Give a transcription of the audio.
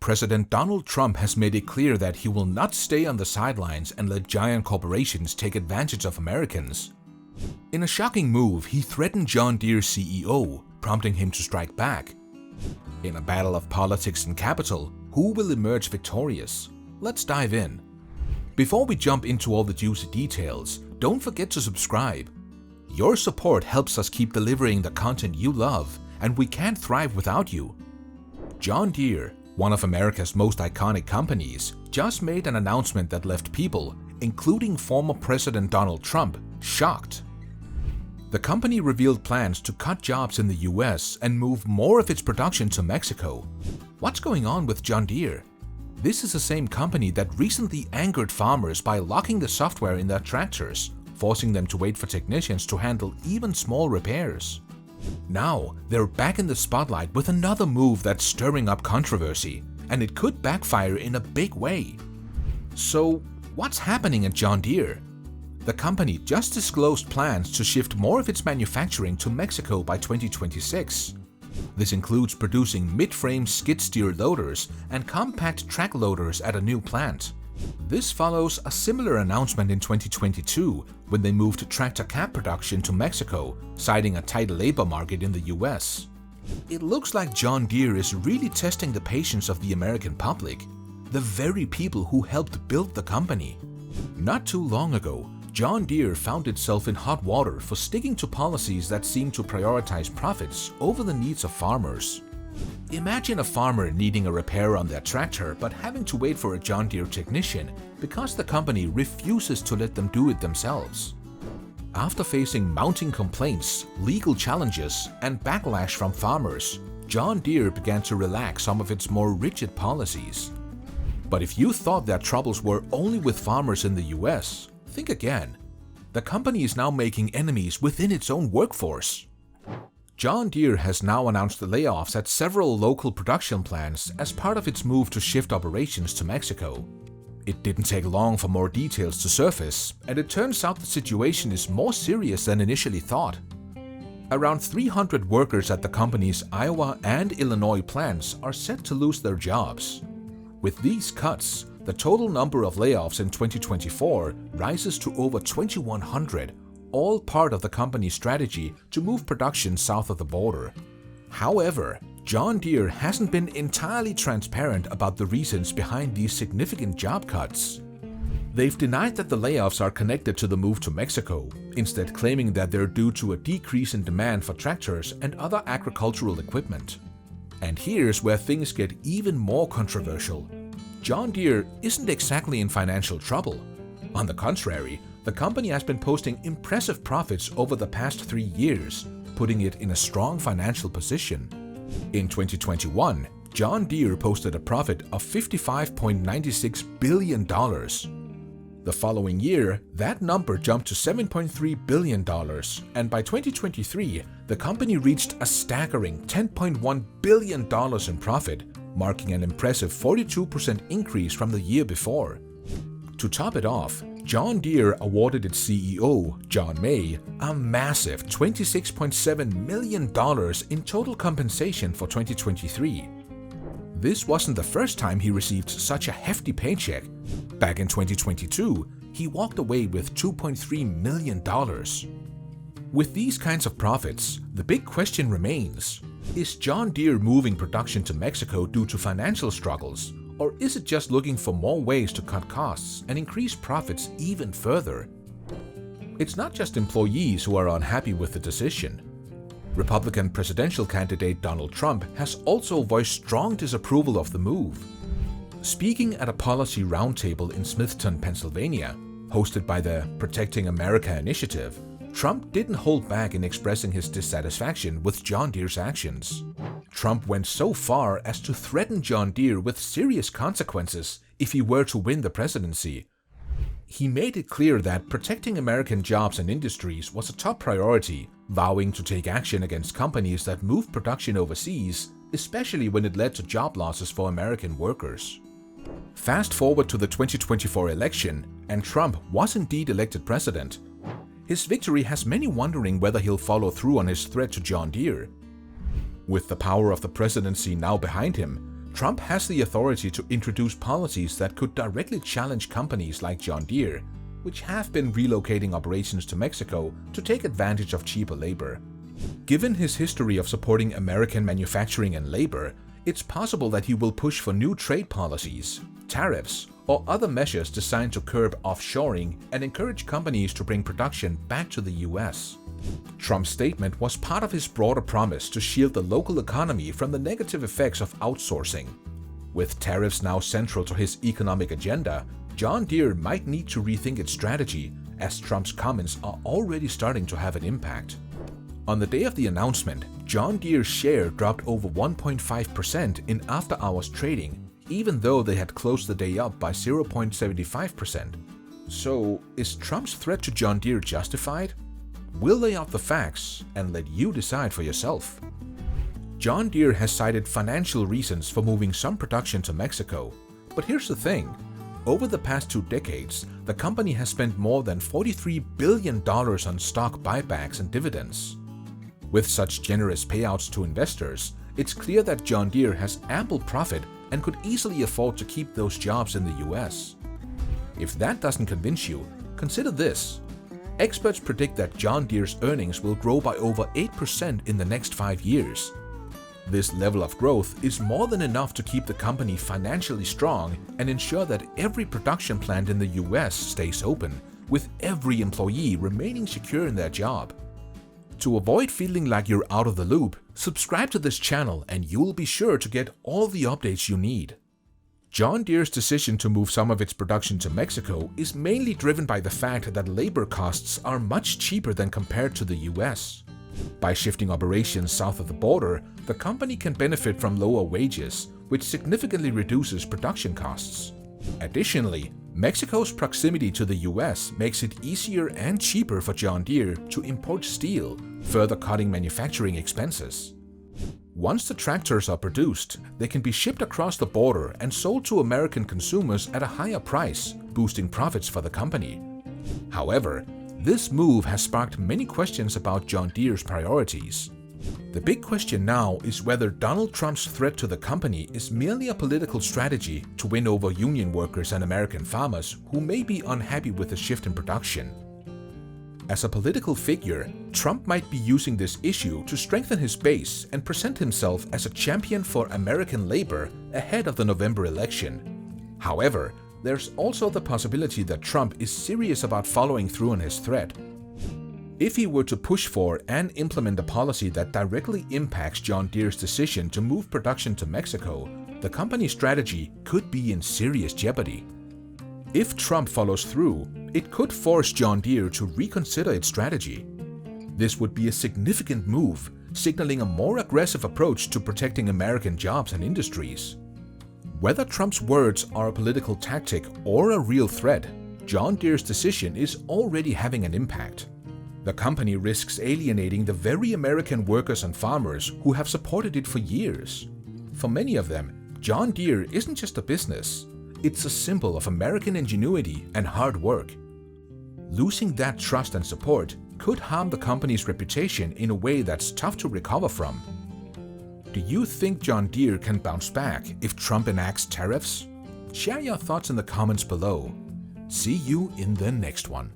President Donald Trump has made it clear that he will not stay on the sidelines and let giant corporations take advantage of Americans. In a shocking move, he threatened John Deere CEO, prompting him to strike back. In a battle of politics and capital, who will emerge victorious? Let's dive in. Before we jump into all the juicy details, don't forget to subscribe. Your support helps us keep delivering the content you love, and we can't thrive without you. John Deere, one of America's most iconic companies, just made an announcement that left people, including former President Donald Trump, shocked. The company revealed plans to cut jobs in the US and move more of its production to Mexico. What's going on with John Deere? This is the same company that recently angered farmers by locking the software in their tractors, forcing them to wait for technicians to handle even small repairs. Now, they're back in the spotlight with another move that's stirring up controversy, and it could backfire in a big way. So, what's happening at John Deere? The company just disclosed plans to shift more of its manufacturing to Mexico by 2026. This includes producing mid-frame skid steer loaders and compact track loaders at a new plant. This follows a similar announcement in 2022 when they moved tractor cab production to Mexico, citing a tight labor market in the US. It looks like John Deere is really testing the patience of the American public, the very people who helped build the company. Not too long ago, John Deere found itself in hot water for sticking to policies that seem to prioritize profits over the needs of farmers. Imagine a farmer needing a repair on their tractor but having to wait for a John Deere technician because the company refuses to let them do it themselves. After facing mounting complaints, legal challenges, and backlash from farmers, John Deere began to relax some of its more rigid policies. But if you thought their troubles were only with farmers in the US, think again. The company is now making enemies within its own workforce. John Deere has now announced the layoffs at several local production plants as part of its move to shift operations to Mexico. It didn't take long for more details to surface, and it turns out the situation is more serious than initially thought. Around 300 workers at the company's Iowa and Illinois plants are set to lose their jobs. With these cuts, the total number of layoffs in 2024 rises to over 2,100, all part of the company's strategy to move production south of the border. However, John Deere hasn't been entirely transparent about the reasons behind these significant job cuts. They've denied that the layoffs are connected to the move to Mexico, instead claiming that they're due to a decrease in demand for tractors and other agricultural equipment. And here's where things get even more controversial. John Deere isn't exactly in financial trouble. On the contrary, the company has been posting impressive profits over the past 3 years, putting it in a strong financial position. In 2021, John Deere posted a profit of $55.96 billion. The following year, that number jumped to $7.3 billion, and by 2023, the company reached a staggering $10.1 billion in profit, marking an impressive 42% increase from the year before. To top it off, John Deere awarded its CEO, John May, a massive $26.7 million in total compensation for 2023. This wasn't the first time he received such a hefty paycheck. Back in 2022, he walked away with $2.3 million. With these kinds of profits, the big question remains: is John Deere moving production to Mexico due to financial struggles? Or is it just looking for more ways to cut costs and increase profits even further? It's not just employees who are unhappy with the decision. Republican presidential candidate Donald Trump has also voiced strong disapproval of the move. Speaking at a policy roundtable in Smithton, Pennsylvania, hosted by the Protecting America initiative, Trump didn't hold back in expressing his dissatisfaction with John Deere's actions. Trump went so far as to threaten John Deere with serious consequences if he were to win the presidency. He made it clear that protecting American jobs and industries was a top priority, vowing to take action against companies that move production overseas, especially when it led to job losses for American workers. Fast forward to the 2024 election, and Trump was indeed elected president. His victory has many wondering whether he'll follow through on his threat to John Deere. With the power of the presidency now behind him, Trump has the authority to introduce policies that could directly challenge companies like John Deere, which have been relocating operations to Mexico to take advantage of cheaper labor. Given his history of supporting American manufacturing and labor, it's possible that he will push for new trade policies, tariffs, or other measures designed to curb offshoring and encourage companies to bring production back to the US. Trump's statement was part of his broader promise to shield the local economy from the negative effects of outsourcing. With tariffs now central to his economic agenda, John Deere might need to rethink its strategy, as Trump's comments are already starting to have an impact. On the day of the announcement, John Deere's share dropped over 1.5% in after-hours trading, even though they had closed the day up by 0.75%. So, is Trump's threat to John Deere justified? We'll lay out the facts and let you decide for yourself. John Deere has cited financial reasons for moving some production to Mexico. But here's the thing. Over the past 2 decades, the company has spent more than $43 billion on stock buybacks and dividends. With such generous payouts to investors, it's clear that John Deere has ample profit and could easily afford to keep those jobs in the US. If that doesn't convince you, consider this. Experts predict that John Deere's earnings will grow by over 8% in the next 5 years. This level of growth is more than enough to keep the company financially strong and ensure that every production plant in the US stays open, with every employee remaining secure in their job. To avoid feeling like you're out of the loop, subscribe to this channel and you'll be sure to get all the updates you need. John Deere's decision to move some of its production to Mexico is mainly driven by the fact that labor costs are much cheaper than compared to the US. By shifting operations south of the border, the company can benefit from lower wages, which significantly reduces production costs. Additionally, Mexico's proximity to the US makes it easier and cheaper for John Deere to import steel, further cutting manufacturing expenses. Once the tractors are produced, they can be shipped across the border and sold to American consumers at a higher price, boosting profits for the company. However, this move has sparked many questions about John Deere's priorities. The big question now is whether Donald Trump's threat to the company is merely a political strategy to win over union workers and American farmers who may be unhappy with the shift in production. As a political figure, Trump might be using this issue to strengthen his base and present himself as a champion for American labor ahead of the November election. However, there's also the possibility that Trump is serious about following through on his threat. If he were to push for and implement a policy that directly impacts John Deere's decision to move production to Mexico, the company's strategy could be in serious jeopardy. If Trump follows through, it could force John Deere to reconsider its strategy. This would be a significant move, signaling a more aggressive approach to protecting American jobs and industries. Whether Trump's words are a political tactic or a real threat, John Deere's decision is already having an impact. The company risks alienating the very American workers and farmers who have supported it for years. For many of them, John Deere isn't just a business. It's a symbol of American ingenuity and hard work. Losing that trust and support could harm the company's reputation in a way that's tough to recover from. Do you think John Deere can bounce back if Trump enacts tariffs? Share your thoughts in the comments below. See you in the next one.